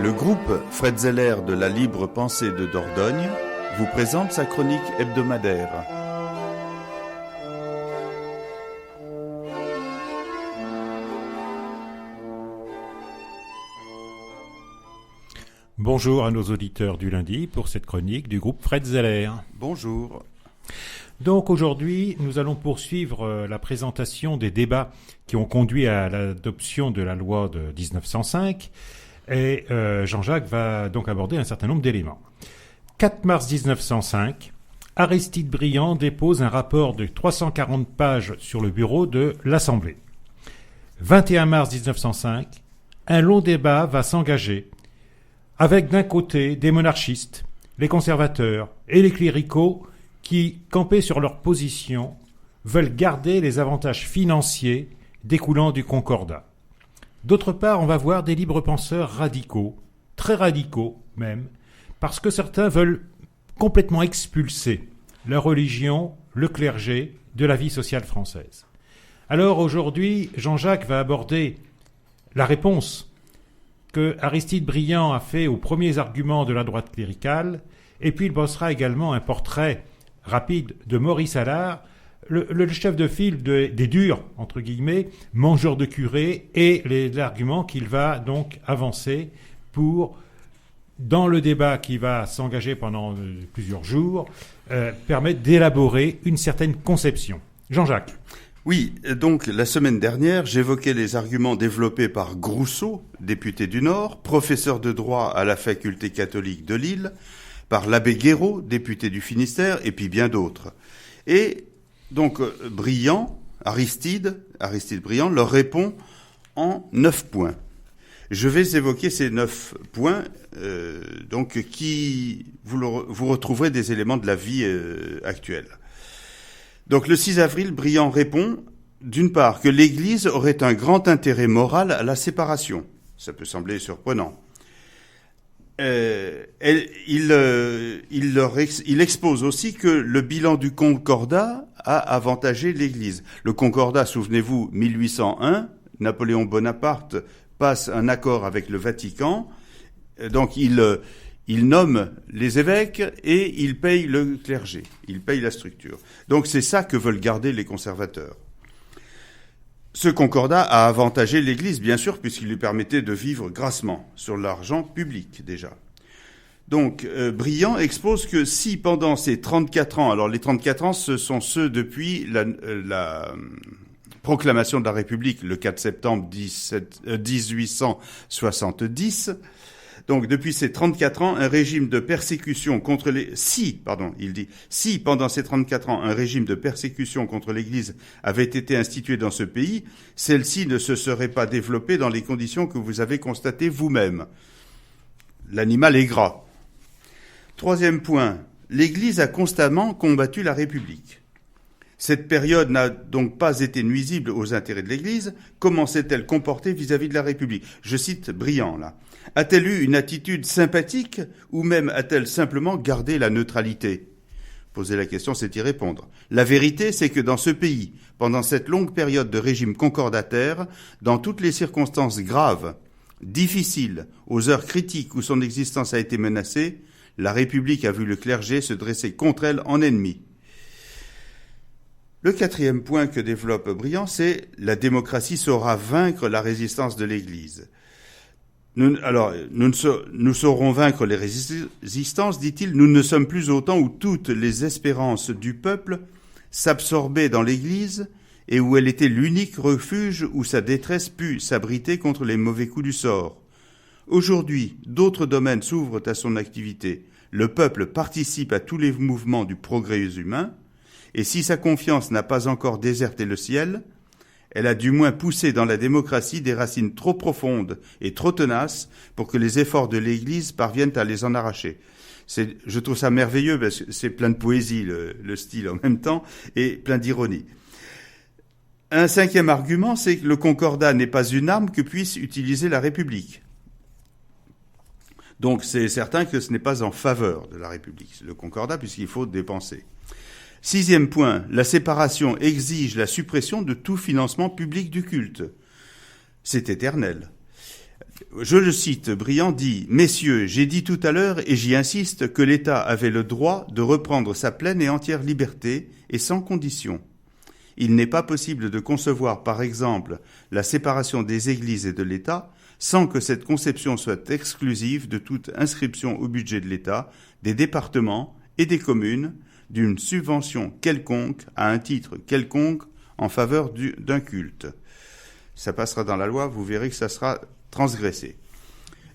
Le groupe Fred Zeller de la Libre Pensée de Dordogne vous présente sa chronique hebdomadaire. Bonjour à nos auditeurs du lundi pour cette chronique du groupe Fred Zeller. Bonjour. Donc aujourd'hui, nous allons poursuivre la présentation des débats qui ont conduit à l'adoption de la loi de 1905 et Jean-Jacques va donc aborder un certain nombre d'éléments. 4 mars 1905, Aristide Briand dépose un rapport de 340 pages sur le bureau de l'Assemblée. 21 mars 1905, un long débat va s'engager avec d'un côté des monarchistes, les conservateurs et les cléricaux qui, campés sur leur position, veulent garder les avantages financiers découlant du Concordat. D'autre part, on va voir des libres penseurs radicaux, très radicaux même, parce que certains veulent complètement expulser la religion, le clergé, de la vie sociale française. Alors aujourd'hui, Jean-Jacques va aborder la réponse que Aristide Briand a fait aux premiers arguments de la droite cléricale, et puis il bossera également un portrait rapide de Maurice Allard, le chef de file des durs, entre guillemets, mangeur de curés, et les arguments qu'il va donc avancer pour, dans le débat qui va s'engager pendant plusieurs jours, permettre d'élaborer une certaine conception. Jean-Jacques. Oui, donc la semaine dernière, j'évoquais les arguments développés par Grousseau, député du Nord, professeur de droit à la faculté catholique de Lille, par l'abbé Guéraud, député du Finistère, et puis bien d'autres. Et donc Aristide Briand leur répond en 9 points. Je vais évoquer ces 9 points, qui vous retrouverez des éléments de la vie actuelle. Donc le 6 avril, Briand répond, d'une part, que l'Église aurait un grand intérêt moral à la séparation. Ça peut sembler surprenant. Il expose aussi que le bilan du Concordat a avantagé l'Église. Le Concordat, souvenez-vous, 1801, Napoléon Bonaparte passe un accord avec le Vatican, donc il nomme les évêques et il paye le clergé, il paye la structure. Donc c'est ça que veulent garder les conservateurs. Ce concordat a avantagé l'Église, bien sûr, puisqu'il lui permettait de vivre grassement sur l'argent public, déjà. Donc, Briand expose que si pendant ces 34 ans, alors les 34 ans, ce sont ceux depuis la proclamation de la République, le 4 septembre 1870, donc depuis ces 34 ans, un régime de persécution contre si pendant ces 34 ans, un régime de persécution contre l'Église avait été institué dans ce pays, celle-ci ne se serait pas développée dans les conditions que vous avez constatées vous-même. L'animal est gras. Troisième point, l'Église a constamment combattu la République. Cette période n'a donc pas été nuisible aux intérêts de l'Église. Comment s'est-elle comportée vis-à-vis de la République ? Je cite Briand, là. A-t-elle eu une attitude sympathique ou même a-t-elle simplement gardé la neutralité ? Poser la question, c'est y répondre. La vérité, c'est que dans ce pays, pendant cette longue période de régime concordataire, dans toutes les circonstances graves, difficiles, aux heures critiques où son existence a été menacée, la République a vu le clergé se dresser contre elle en ennemi. Le quatrième point que développe Briand, c'est « la démocratie saura vaincre la résistance de l'Église ». Nous saurons vaincre les résistances, dit-il, nous ne sommes plus au temps où toutes les espérances du peuple s'absorbaient dans l'Église et où elle était l'unique refuge où sa détresse put s'abriter contre les mauvais coups du sort. Aujourd'hui, d'autres domaines s'ouvrent à son activité. Le peuple participe à tous les mouvements du progrès humain, et si sa confiance n'a pas encore déserté le ciel, elle a du moins poussé dans la démocratie des racines trop profondes et trop tenaces pour que les efforts de l'Église parviennent à les en arracher. Je trouve ça merveilleux parce que c'est plein de poésie, le style en même temps, et plein d'ironie. Un cinquième argument, c'est que le concordat n'est pas une arme que puisse utiliser la République. Donc c'est certain que ce n'est pas en faveur de la République, le concordat, puisqu'il faut dépenser. Sixième point, la séparation exige la suppression de tout financement public du culte. C'est éternel. Je le cite, Briand dit « Messieurs, j'ai dit tout à l'heure, et j'y insiste, que l'État avait le droit de reprendre sa pleine et entière liberté, et sans condition. Il n'est pas possible de concevoir, par exemple, la séparation des Églises et de l'État, sans que cette conception soit exclusive de toute inscription au budget de l'État, des départements et des communes, d'une subvention quelconque, à un titre quelconque, en faveur d'un culte. » Ça passera dans la loi, vous verrez que ça sera transgressé.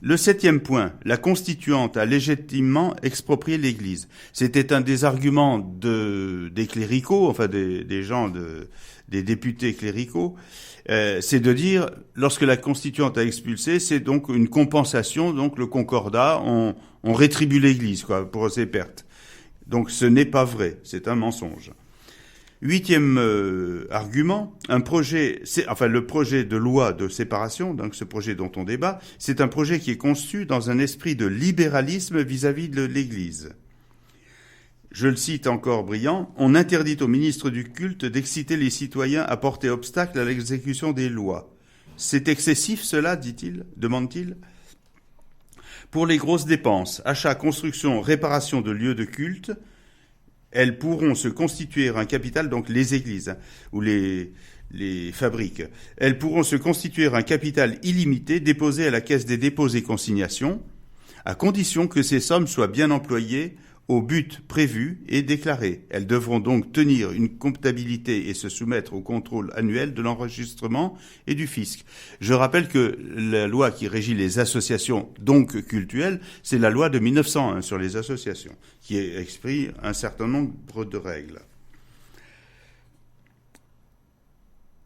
Le 7e point, la constituante a légitimement exproprié l'Église. C'était un des arguments des cléricaux, enfin des gens, des députés cléricaux, c'est de dire, lorsque la constituante a expulsé, c'est donc une compensation, donc le concordat, on rétribue l'Église, quoi, pour ses pertes. Donc ce n'est pas vrai, c'est un mensonge. 8e argument, le projet de loi de séparation, donc ce projet dont on débat, c'est un projet qui est conçu dans un esprit de libéralisme vis-à-vis de l'Église. Je le cite encore Briand, « On interdit au ministre du culte d'exciter les citoyens à porter obstacle à l'exécution des lois. C'est excessif cela, dit-il, demande-t-il ? Pour les grosses dépenses, achat, construction, réparation de lieux de culte, elles pourront se constituer un capital, donc les églises ou les fabriques, elles pourront se constituer un capital illimité déposé à la Caisse des dépôts et consignations, à condition que ces sommes soient bien employées au but prévu et déclaré. Elles devront donc tenir une comptabilité et se soumettre au contrôle annuel de l'enregistrement et du fisc. Je rappelle que la loi qui régit les associations donc cultuelles, c'est la loi de 1901 sur les associations, qui exprime un certain nombre de règles.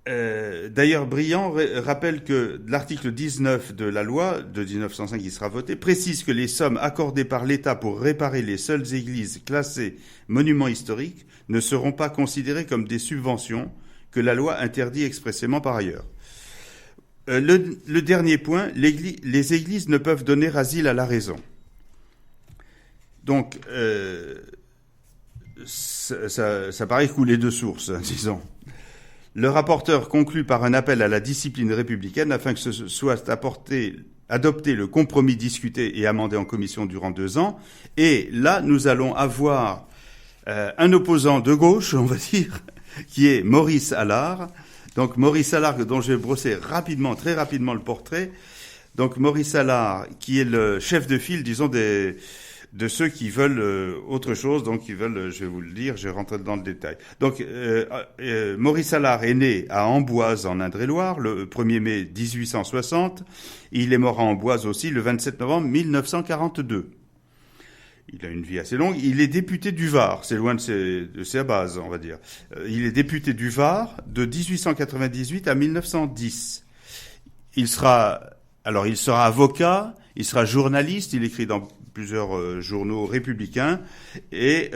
D'ailleurs, Briand rappelle que l'article 19 de la loi de 1905 qui sera votée précise que les sommes accordées par l'État pour réparer les seules églises classées monuments historiques ne seront pas considérées comme des subventions que la loi interdit expressément par ailleurs. Le dernier point, les églises ne peuvent donner asile à la raison. Donc, ça paraît couler de source, disons. Le rapporteur conclut par un appel à la discipline républicaine afin que ce soit adopté le compromis discuté et amendé en commission durant 2 ans. Et là, nous allons avoir un opposant de gauche, on va dire, qui est Maurice Allard. Donc Maurice Allard, dont je vais brosser très rapidement le portrait. Donc Maurice Allard, qui est le chef de file, disons, de ceux qui veulent autre chose, donc ils veulent, je vais vous le dire, je vais rentrer dans le détail. Donc, Maurice Allard est né à Amboise, en Indre-et-Loire, le 1er mai 1860. Il est mort à Amboise aussi le 27 novembre 1942. Il a une vie assez longue. Il est député du Var, c'est loin de sa base, on va dire. Il est député du Var de 1898 à 1910. Il sera avocat, il sera journaliste, il écrit dans plusieurs journaux républicains, et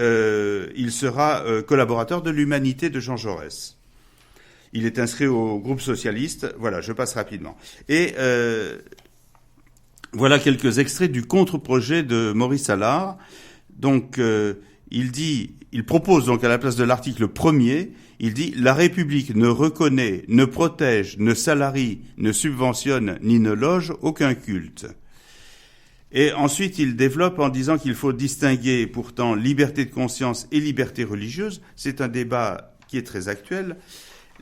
il sera collaborateur de l'Humanité de Jean Jaurès. Il est inscrit au groupe socialiste. Voilà, je passe rapidement. Et voilà quelques extraits du contre-projet de Maurice Allard. Donc, il propose donc à la place de l'article 1er, il dit « La République ne reconnaît, ne protège, ne salarie, ne subventionne, ni ne loge aucun culte. » Et ensuite, il développe en disant qu'il faut distinguer pourtant liberté de conscience et liberté religieuse. C'est un débat qui est très actuel.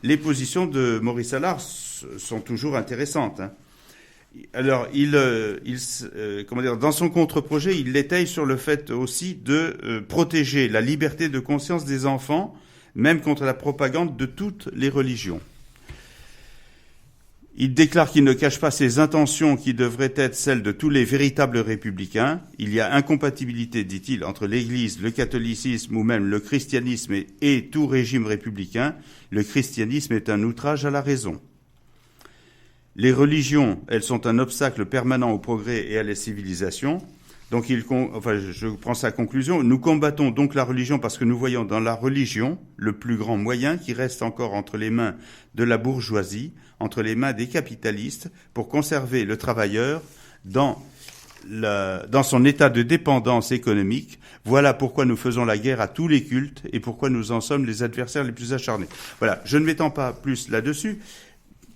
Les positions de Maurice Allard sont toujours intéressantes. Alors, dans son contre-projet, il l'étaye sur le fait aussi de protéger la liberté de conscience des enfants, même contre la propagande de toutes les religions. Il déclare qu'il ne cache pas ses intentions qui devraient être celles de tous les véritables républicains. Il y a incompatibilité, dit-il, entre l'Église, le catholicisme ou même le christianisme et tout régime républicain. Le christianisme est un outrage à la raison. Les religions, elles sont un obstacle permanent au progrès et à la civilisation. Donc, je prends sa conclusion. Nous combattons donc la religion parce que nous voyons dans la religion le plus grand moyen qui reste encore entre les mains de la bourgeoisie, entre les mains des capitalistes, pour conserver le travailleur dans son état de dépendance économique. Voilà pourquoi nous faisons la guerre à tous les cultes et pourquoi nous en sommes les adversaires les plus acharnés. Voilà, je ne m'étends pas plus là-dessus.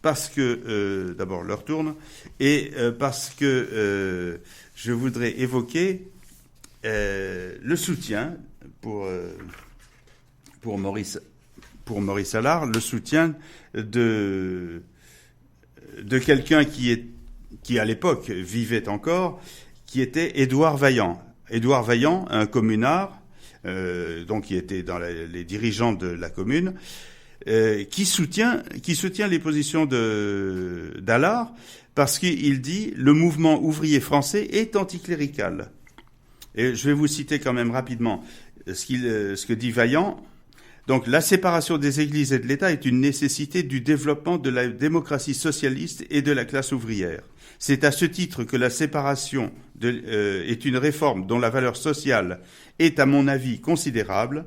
parce que, d'abord, l'heure tourne, et parce que je voudrais évoquer le soutien pour Maurice Allard, le soutien de quelqu'un qui à l'époque vivait encore, qui était Édouard Vaillant. Édouard Vaillant, un communard, donc qui était dans les dirigeants de la commune, qui soutient les positions d'Allard, parce qu'il dit le mouvement ouvrier français est anticlérical. Et je vais vous citer quand même rapidement ce que dit Vaillant. Donc, la séparation des églises et de l'État est une nécessité du développement de la démocratie socialiste et de la classe ouvrière. C'est à ce titre que la séparation est une réforme dont la valeur sociale est, à mon avis, considérable.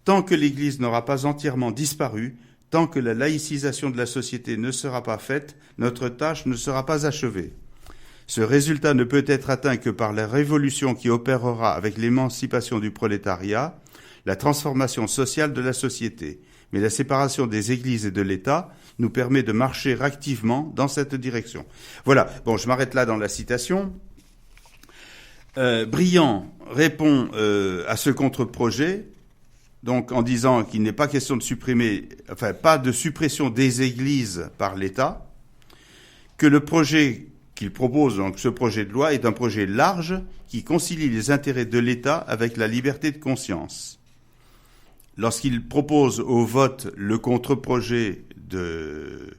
Tant que l'Église n'aura pas entièrement disparu, tant que la laïcisation de la société ne sera pas faite, notre tâche ne sera pas achevée. Ce résultat ne peut être atteint que par la révolution qui opérera avec l'émancipation du prolétariat, la transformation sociale de la société. Mais la séparation des églises et de l'État nous permet de marcher activement dans cette direction. Voilà. Bon, je m'arrête là dans la citation. Briand répond à ce contre-projet, donc en disant qu'il n'est pas question de supprimer, enfin pas de suppression des églises par l'État, que le projet qu'il propose, donc ce projet de loi, est un projet large qui concilie les intérêts de l'État avec la liberté de conscience. Lorsqu'il propose au vote le contre-projet de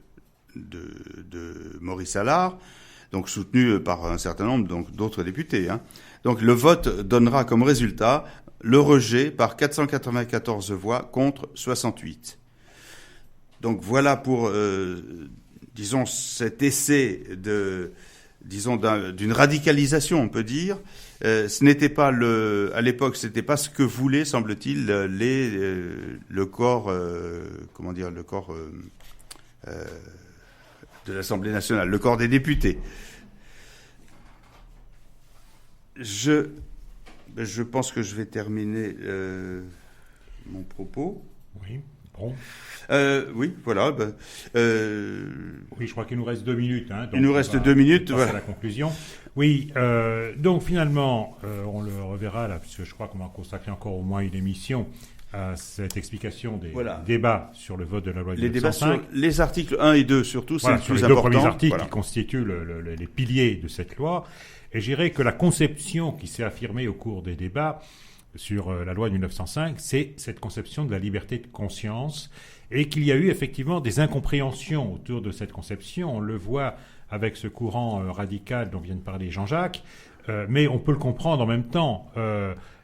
Maurice Allard, donc soutenu par un certain nombre d'autres députés, donc le vote donnera comme résultat le rejet par 494 voix contre 68. Donc voilà pour, disons, cet essai d'une radicalisation, on peut dire. Ce n'était pas à l'époque, c'était pas ce que voulait, semble-t-il, le corps, le corps de l'Assemblée nationale, le corps des députés. Je pense que je vais terminer mon propos. Oui, bon. Oui, voilà. Oui, je crois qu'il nous reste 2 minutes. Donc il nous reste 2 minutes. Voilà. À la conclusion. Oui, donc finalement, on le reverra là, puisque je crois qu'on va consacrer encore au moins une émission à cette explication des débats sur le vote de la loi de 1905. Les débats sur les articles 1 et 2 surtout, c'est le plus important. Les 2 premiers articles qui constituent les piliers de cette loi. Et je dirais que la conception qui s'est affirmée au cours des débats sur la loi de 1905, c'est cette conception de la liberté de conscience, et qu'il y a eu effectivement des incompréhensions autour de cette conception. On le voit avec ce courant radical dont vient de parler Jean-Jacques, mais on peut le comprendre en même temps.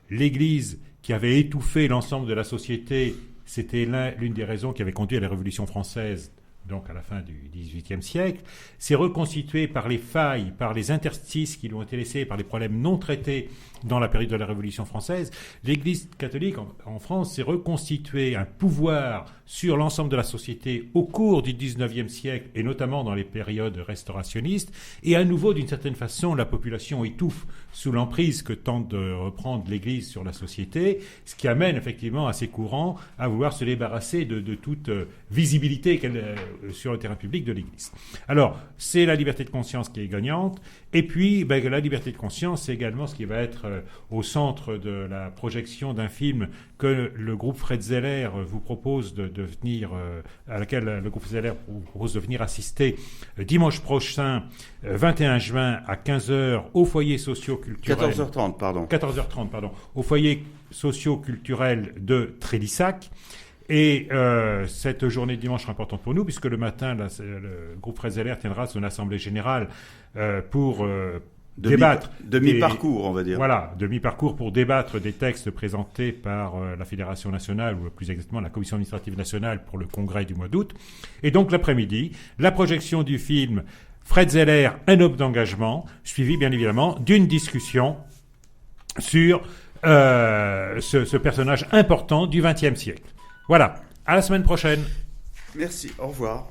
L'Église qui avait étouffé l'ensemble de la société, c'était l'une des raisons qui avait conduit à la Révolution française, donc à la fin du XVIIIe siècle, s'est reconstituée par les failles, par les interstices qui lui ont été laissés, par les problèmes non traités dans la période de la Révolution française. L'Église catholique en France s'est reconstituée un pouvoir sur l'ensemble de la société au cours du XIXe siècle, et notamment dans les périodes restaurationnistes, et à nouveau, d'une certaine façon, la population étouffe sous l'emprise que tente de reprendre l'Église sur la société, ce qui amène effectivement à ces courants à vouloir se débarrasser de toute visibilité sur le terrain public de l'Église. Alors, c'est la liberté de conscience qui est gagnante, et puis la liberté de conscience, c'est également ce qui va être au centre de la projection d'un film que le groupe Fred Zeller vous propose à laquelle le groupe Zeller vous propose de venir assister dimanche prochain, 21 juin à 15h au foyer socio-culturel. 14h30, pardon. Au foyer socio-culturel de Trélissac. Et cette journée de dimanche sera importante pour nous, puisque le matin, le groupe Fred Zeller tiendra son assemblée générale pour débattre. Demi-parcours, on va dire. Voilà, demi-parcours pour débattre des textes présentés par la Fédération nationale, ou plus exactement la Commission administrative nationale pour le congrès du mois d'août. Et donc l'après-midi, la projection du film Fred Zeller, un homme d'engagement, suivi bien évidemment d'une discussion sur ce personnage important du XXe siècle. Voilà, à la semaine prochaine. Merci, au revoir.